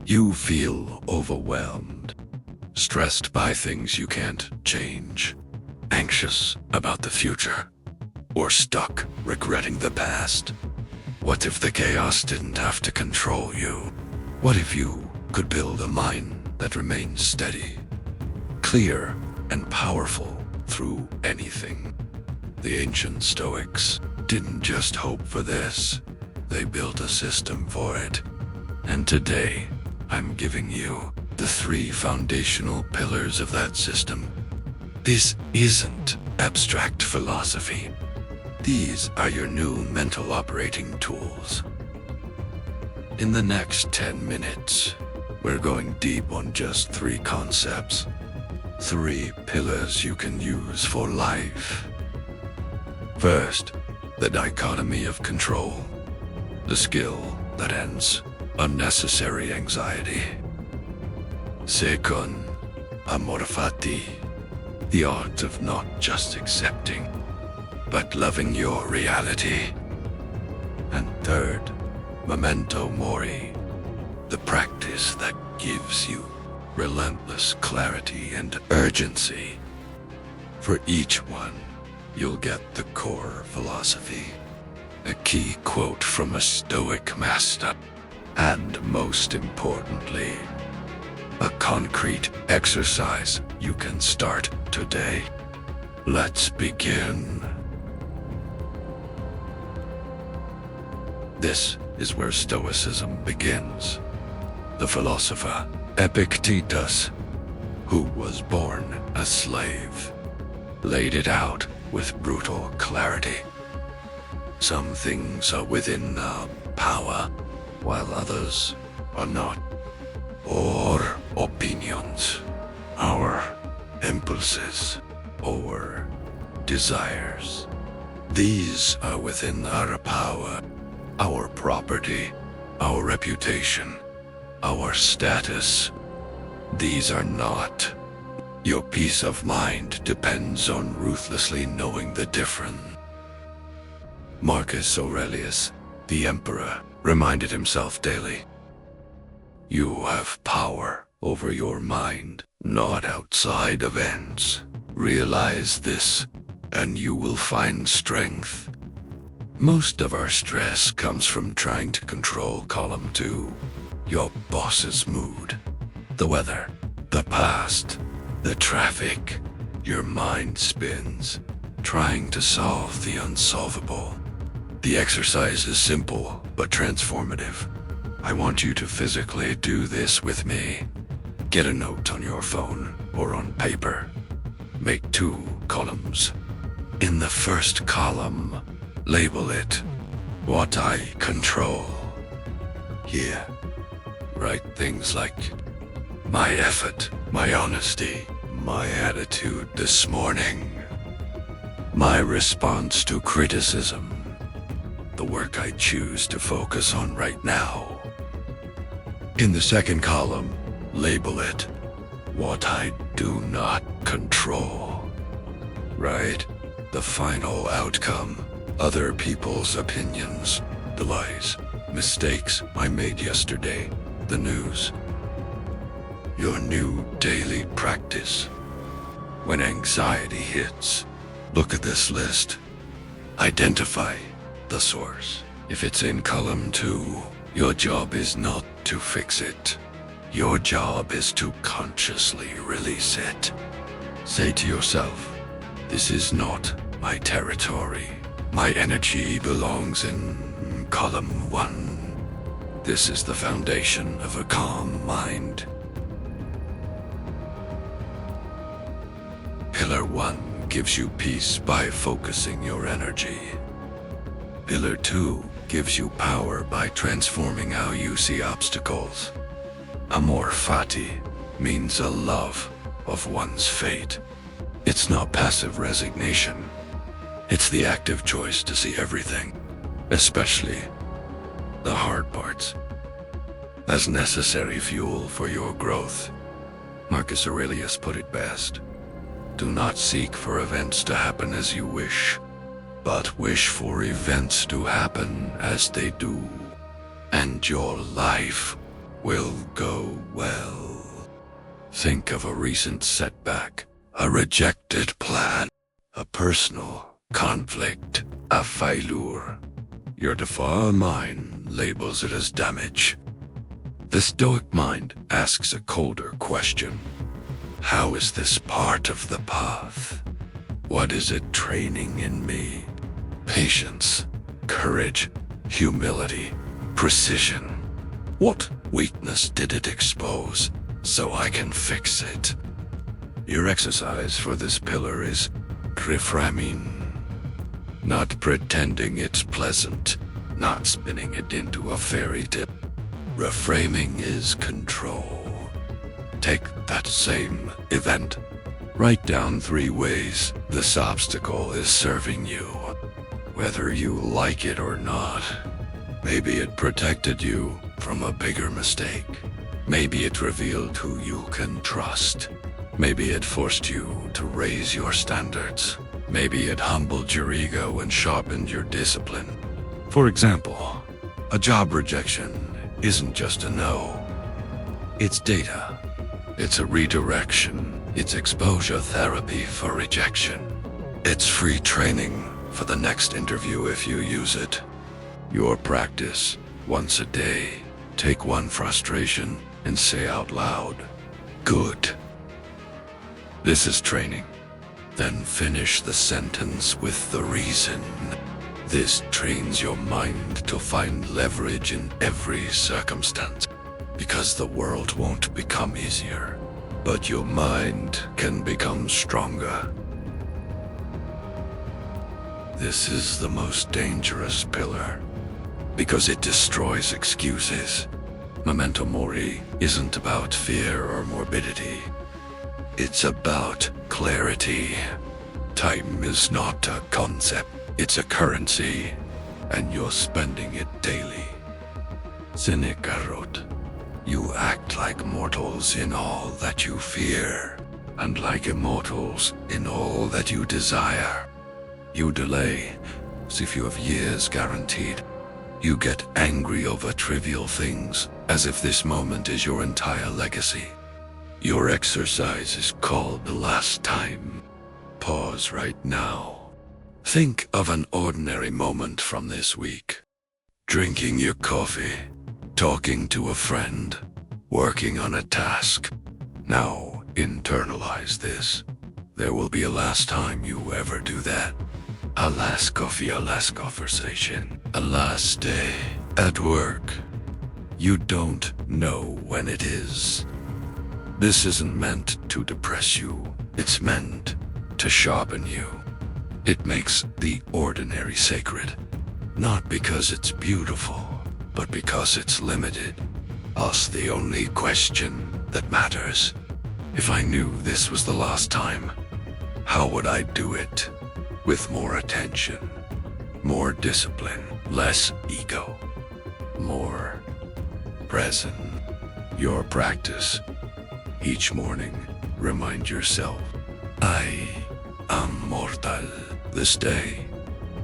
You feel overwhelmed, stressed by things you can't change, anxious about the future, or stuck regretting the past. What if the chaos didn't have to control you? What if you could build a mind that remains steady, clear, and powerful through anything? The ancient Stoics didn't just hope for this, they built a system for it. And today, I'm giving you the 3 foundational pillars of that system. This isn't abstract philosophy. These are your new mental operating tools. In the next 10 minutes, we're going deep on just 3 concepts. 3 pillars you can use for life. First, the dichotomy of control. The skill that ends unnecessary anxiety. Second, Amor Fati. The art of not just accepting, but loving your reality. And third, Memento Mori. The practice that gives you relentless clarity and urgency. For each one, you'll get the core philosophy, a key quote from a Stoic master, and most importantly, a concrete exercise you can start today. Let's begin. This is where Stoicism begins. The philosopher Epictetus, who was born a slave, laid it out with brutal clarity. Some things are within our power, while others are not. Our opinions, our impulses, or desires. These are within our power, our property, our reputation, our status. These are not. Your peace of mind depends on ruthlessly knowing the difference. Marcus Aurelius, the emperor, reminded himself daily, you have power over your mind, not outside events. Realize this, and you will find strength. Most of our stress comes from trying to control column 2, your boss's mood, the weather, the past, the traffic. Your mind spins, trying to solve the unsolvable. The exercise is simple, but transformative. I want you to physically do this with me. Get a note on your phone or on paper. Make 2 columns. In the first column, label it what I control. Here, write things like my effort, my honesty, my attitude this morning, my response to criticism, the work I choose to focus on right now. In the second column, label it what I do not control. Write the final outcome, other people's opinions, the lies, mistakes I made yesterday, the news. Your new daily practice. When anxiety hits, look at this list. Identify the source. If it's in column 2, your job is not to fix it. Your job is to consciously release it. Say to yourself, this is not my territory. My energy belongs in column 1. This is the foundation of a calm mind. Pillar 1 gives you peace by focusing your energy. Pillar 2 gives you power by transforming how you see obstacles. Amor Fati means a love of one's fate. It's not passive resignation. It's the active choice to see everything, especially the hard parts, as necessary fuel for your growth. Marcus Aurelius put it best. Do not seek for events to happen as you wish, but wish for events to happen as they do, and your life will go Think of a recent setback, a rejected plan, a personal conflict, a failure. Your default mind labels it as damage. The Stoic mind asks a colder question. How is this part of the path? What is it training in me? Patience, courage, humility, precision. What weakness did it expose so I can fix it? Your exercise for this pillar is reframing. Not pretending it's pleasant, not spinning it into a fairy tale. Reframing is control. Take that same event. Write down 3 ways this obstacle is serving you. Whether you like it or not. Maybe it protected you from a bigger mistake. Maybe it revealed who you can trust. Maybe it forced you to raise your standards. Maybe it humbled your ego and sharpened your discipline. For example, a job rejection isn't just a no. It's data. It's a redirection. It's exposure therapy for rejection. It's free training for the next interview if you use it. Your practice, once a day. Take one frustration and say out loud, "Good." This is training. Then finish the sentence with the reason. This trains your mind to find leverage in every circumstance. Because the world won't become easier, but your mind can become stronger. This is the most dangerous pillar, because it destroys excuses. Memento Mori isn't about fear or morbidity. It's about clarity. Time is not a concept, it's a currency, and you're spending it daily. Seneca wrote, "You act like mortals in all that you fear, and like immortals in all that you desire. You delay as if you have years guaranteed. You get angry over trivial things, as if this moment is your entire legacy. Your exercise is called the last time. Pause right now. Think of an ordinary moment from this week. Drinking your coffee, talking to a friend, working on a task. Now internalize this. There will be a last time you ever do that. A last coffee, a last conversation, a last day at work. You don't know when it is. This isn't meant to depress you. It's meant to sharpen you. It makes the ordinary sacred. Not because it's beautiful, but because it's limited. Ask the only question that matters. If I knew this was the last time, how would I do it? With more attention, more discipline, less ego, more present. Your practice. Each morning, remind yourself, I am mortal. This day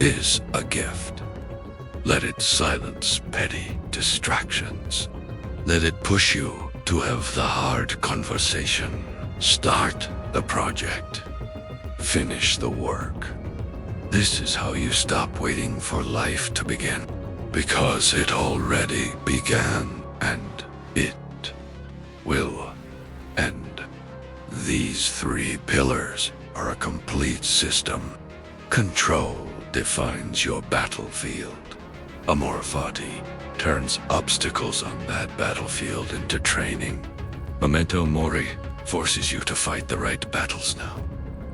is a gift. Let it silence petty distractions. Let it push you to have the hard conversation. Start the project. Finish the work. This is how you stop waiting for life to begin. Because it already began, and it will end. These 3 pillars are a complete system. Control defines your battlefield. Amor Fati turns obstacles on that battlefield into training. Memento Mori forces you to fight the right battles now.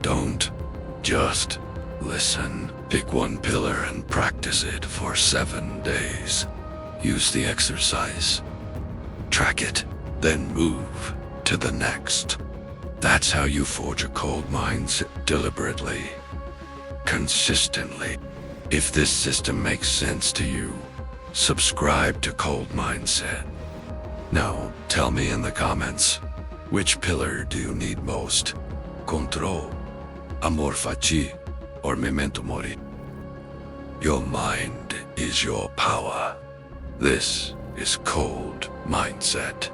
Don't just listen. Pick one pillar and practice it for 7 days. Use the exercise. Track it, then move to the next. That's how you forge a cold mindset deliberately, consistently. If this system makes sense to you, subscribe to Cold Mindset. Now, tell me in the comments, which pillar do you need most? Control, Amor Fati, or Memento Mori? Your mind is your power. This is Cold Mindset.